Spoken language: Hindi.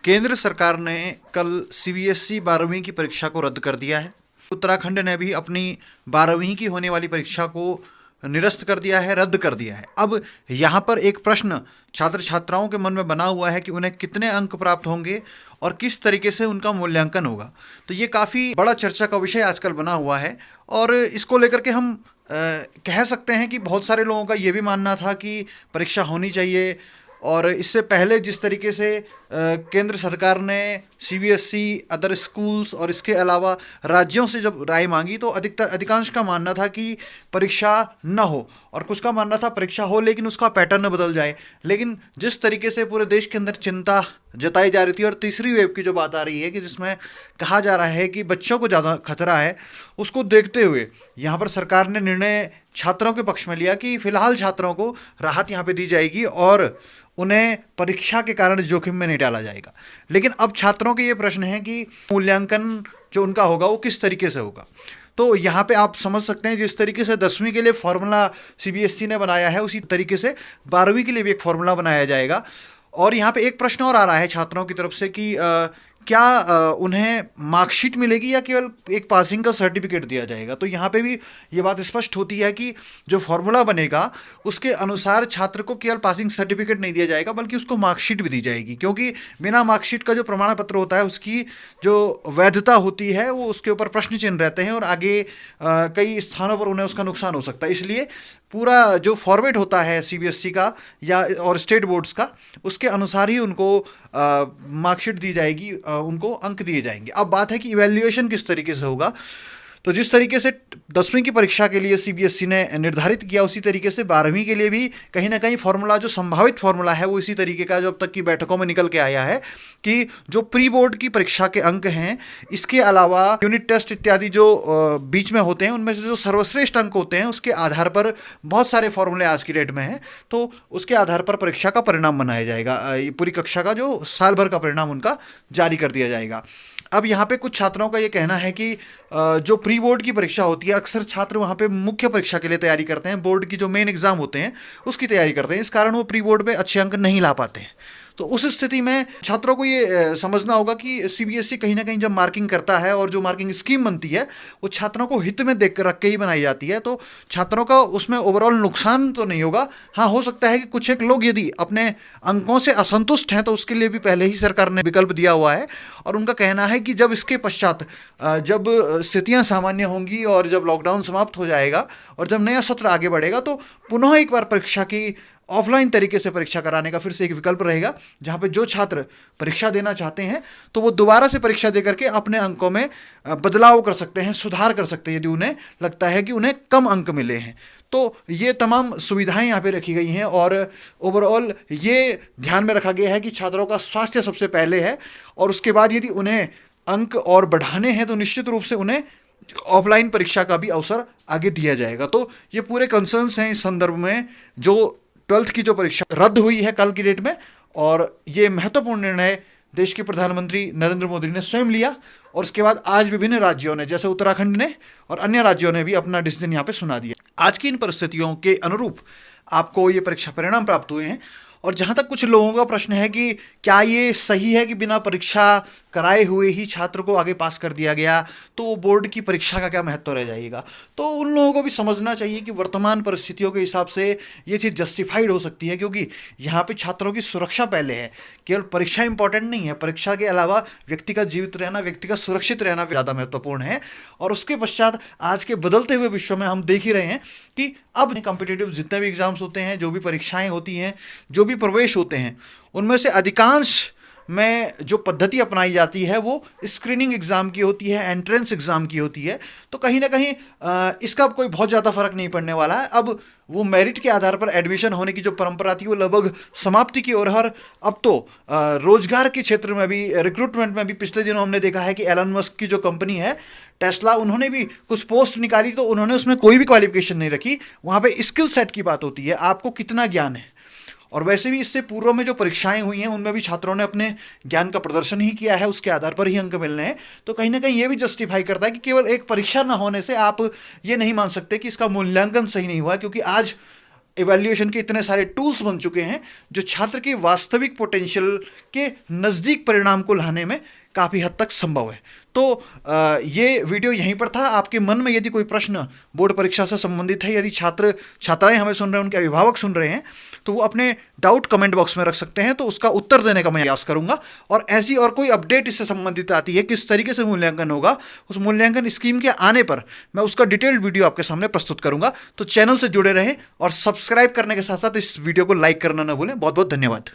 केंद्र सरकार ने कल सीबीएसई 12वीं की परीक्षा को रद्द कर दिया है। उत्तराखंड ने भी अपनी 12वीं की होने वाली परीक्षा को निरस्त कर दिया है, रद्द कर दिया है। अब यहाँ पर एक प्रश्न छात्र छात्राओं के मन में बना हुआ है कि उन्हें कितने अंक प्राप्त होंगे और किस तरीके से उनका मूल्यांकन होगा। तो ये काफ़ी बड़ा चर्चा का विषय आजकल बना हुआ है और इसको लेकर के हम कह सकते हैं कि बहुत सारे लोगों का ये भी मानना था कि परीक्षा होनी चाहिए। और इससे पहले जिस तरीके से केंद्र सरकार ने सीबीएसई, अदर स्कूल्स और इसके अलावा राज्यों से जब राय मांगी तो अधिकांश का मानना था कि परीक्षा न हो और कुछ का मानना था परीक्षा हो लेकिन उसका पैटर्न बदल जाए। लेकिन जिस तरीके से पूरे देश के अंदर चिंता जताई जा रही थी और तीसरी वेव की जो बात आ रही है कि जिसमें कहा जा रहा है कि बच्चों को ज़्यादा खतरा है, उसको देखते हुए यहाँ पर सरकार ने निर्णय छात्रों के पक्ष में लिया कि फिलहाल छात्रों को राहत यहाँ पे दी जाएगी और उन्हें परीक्षा के कारण जोखिम में नहीं डाला जाएगा। लेकिन अब छात्रों के ये प्रश्न है कि मूल्यांकन जो उनका होगा वो किस तरीके से होगा। तो यहाँ पे आप समझ सकते हैं जिस तरीके से 10वीं के लिए फॉर्मूला सीबीएसई ने बनाया है उसी तरीके से 12वीं के लिए भी एक फॉर्मूला बनाया जाएगा। और यहाँ पे एक प्रश्न और आ रहा है छात्रों की तरफ से कि क्या उन्हें मार्कशीट मिलेगी या केवल एक पासिंग का सर्टिफिकेट दिया जाएगा। तो यहाँ पे भी ये बात स्पष्ट होती है कि जो फॉर्मूला बनेगा उसके अनुसार छात्र को केवल पासिंग सर्टिफिकेट नहीं दिया जाएगा बल्कि उसको मार्कशीट भी दी जाएगी, क्योंकि बिना मार्कशीट का जो प्रमाण पत्र होता है उसकी जो वैधता होती है वो उसके ऊपर प्रश्न चिन्ह रहते हैं और आगे कई स्थानों पर उन्हें उसका नुकसान हो सकता है। इसलिए पूरा जो फॉर्मेट होता है सीबीएसई का या और स्टेट बोर्ड्स का, उसके अनुसार ही उनको मार्कशीट दी जाएगी, उनको अंक दिए जाएंगे। अब बात है कि इवैल्यूएशन किस तरीके से होगा। तो जिस तरीके से 10वीं की परीक्षा के लिए सीबीएसई ने निर्धारित किया उसी तरीके से 12वीं के लिए भी कहीं ना कहीं फॉर्मूला जो संभावित फॉर्मूला है वो इसी तरीके का जो अब तक की बैठकों में निकल के आया है कि जो प्री बोर्ड की परीक्षा के अंक हैं, इसके अलावा यूनिट टेस्ट इत्यादि जो बीच में होते हैं उनमें से जो सर्वश्रेष्ठ अंक होते हैं उसके आधार पर बहुत सारे फॉर्मूले आज की डेट में हैं। तो उसके आधार पर परीक्षा का परिणाम बनाया जाएगा। ये पूरी कक्षा का जो साल भर का परिणाम उनका जारी कर दिया जाएगा। अब यहाँ पे कुछ छात्रों का ये कहना है कि जो प्री बोर्ड की परीक्षा होती है, अक्सर छात्र वहाँ पे मुख्य परीक्षा के लिए तैयारी करते हैं, बोर्ड की जो मेन एग्जाम होते हैं उसकी तैयारी करते हैं, इस कारण वो प्री बोर्ड में अच्छे अंक नहीं ला पाते हैं। तो उस स्थिति में छात्रों को ये समझना होगा कि सीबीएसई कहीं ना कहीं जब मार्किंग करता है और जो मार्किंग स्कीम बनती है वो छात्रों को हित में देख रख के ही बनाई जाती है। तो छात्रों का उसमें ओवरऑल नुकसान तो नहीं होगा। हाँ, हो सकता है कि कुछ एक लोग यदि अपने अंकों से असंतुष्ट हैं तो उसके लिए भी पहले ही सरकार ने विकल्प दिया हुआ है और उनका कहना है कि जब इसके पश्चात जब स्थितियाँ सामान्य होंगी और जब लॉकडाउन समाप्त हो जाएगा और जब नया सत्र आगे बढ़ेगा तो पुनः एक बार परीक्षा की ऑफलाइन तरीके से परीक्षा कराने का फिर से एक विकल्प रहेगा, जहाँ पे जो छात्र परीक्षा देना चाहते हैं तो वो दोबारा से परीक्षा देकर के अपने अंकों में बदलाव कर सकते हैं, सुधार कर सकते हैं यदि उन्हें लगता है कि उन्हें कम अंक मिले हैं। तो ये तमाम सुविधाएं यहाँ पे रखी गई हैं और ओवरऑल ये ध्यान में रखा गया है कि छात्रों का स्वास्थ्य सबसे पहले है और उसके बाद यदि उन्हें अंक और बढ़ाने हैं तो निश्चित रूप से उन्हें ऑफलाइन परीक्षा का भी अवसर आगे दिया जाएगा। तो ये पूरे कंसर्न्स हैं इस संदर्भ में जो 12th की जो परीक्षा रद्द हुई है कल की डेट में, और ये महत्वपूर्ण निर्णय देश के प्रधानमंत्री नरेंद्र मोदी ने स्वयं लिया और उसके बाद आज विभिन्न राज्यों ने जैसे उत्तराखंड ने और अन्य राज्यों ने भी अपना डिसीजन यहाँ पे सुना दिया। आज की इन परिस्थितियों के अनुरूप आपको ये परीक्षा परिणाम प्राप्त हुए हैं और जहाँ तक कुछ लोगों का प्रश्न है कि क्या ये सही है कि बिना परीक्षा कराए हुए ही छात्र को आगे पास कर दिया गया तो बोर्ड की परीक्षा का क्या महत्व रह जाएगा। तो उन लोगों को भी समझना चाहिए कि वर्तमान परिस्थितियों के हिसाब से ये चीज़ जस्टिफाइड हो सकती है, क्योंकि यहाँ पे छात्रों की सुरक्षा पहले है। केवल परीक्षा इंपॉर्टेंट नहीं है, परीक्षा के अलावा व्यक्ति का जीवित रहना, व्यक्ति का सुरक्षित रहना ज़्यादा महत्वपूर्ण है। और उसके पश्चात आज के बदलते हुए विश्व में हम देख ही रहे हैं कि अब कॉम्पिटिटिव जितने भी एग्जाम्स होते हैं, जो भी परीक्षाएं होती हैं, जो भी प्रवेश होते हैं, उनमें से अधिकांश में जो पद्धति अपनाई जाती है वो स्क्रीनिंग एग्ज़ाम की होती है, एंट्रेंस एग्ज़ाम की होती है। तो कहीं ना कहीं इसका कोई बहुत ज़्यादा फर्क नहीं पड़ने वाला है। अब वो मेरिट के आधार पर एडमिशन होने की जो परंपरा थी वो लगभग समाप्ति की ओर। हर अब तो रोजगार के क्षेत्र में भी, रिक्रूटमेंट में भी पिछले दिनों हमने देखा है कि एलन मस्क की जो कंपनी है टेस्ला, उन्होंने भी कुछ पोस्ट निकाली तो उन्होंने उसमें कोई भी क्वालिफिकेशन नहीं रखी। वहाँ पे स्किल सेट की बात होती है, आपको कितना ज्ञान है। और वैसे भी इससे पूर्व में जो परीक्षाएं हुई हैं उनमें भी छात्रों ने अपने ज्ञान का प्रदर्शन ही किया है, उसके आधार पर ही अंक मिलने हैं। तो कहीं ना कहीं ये भी जस्टिफाई करता है कि केवल एक परीक्षा ना होने से आप ये नहीं मान सकते कि इसका मूल्यांकन सही नहीं हुआ, क्योंकि आज इवैल्यूएशन के इतने सारे टूल्स बन चुके हैं जो छात्र के वास्तविक पोटेंशियल के नज़दीक परिणाम को लाने में काफ़ी हद तक संभव है। तो ये वीडियो यहीं पर था। आपके मन में यदि कोई प्रश्न बोर्ड परीक्षा से संबंधित है, यदि छात्र छात्राएं हमें सुन रहे हैं, उनके अभिभावक सुन रहे हैं, तो वो अपने डाउट कमेंट बॉक्स में रख सकते हैं, तो उसका उत्तर देने का मैं प्रयास करूंगा। और ऐसी और कोई अपडेट इससे संबंधित आती है, किस तरीके से मूल्यांकन होगा, उस मूल्यांकन स्कीम के आने पर मैं उसका डिटेल्ड वीडियो आपके सामने प्रस्तुत करूंगा। तो चैनल से जुड़े रहें और सब्सक्राइब करने के साथ साथ इस वीडियो को लाइक करना ना भूलें। बहुत बहुत धन्यवाद।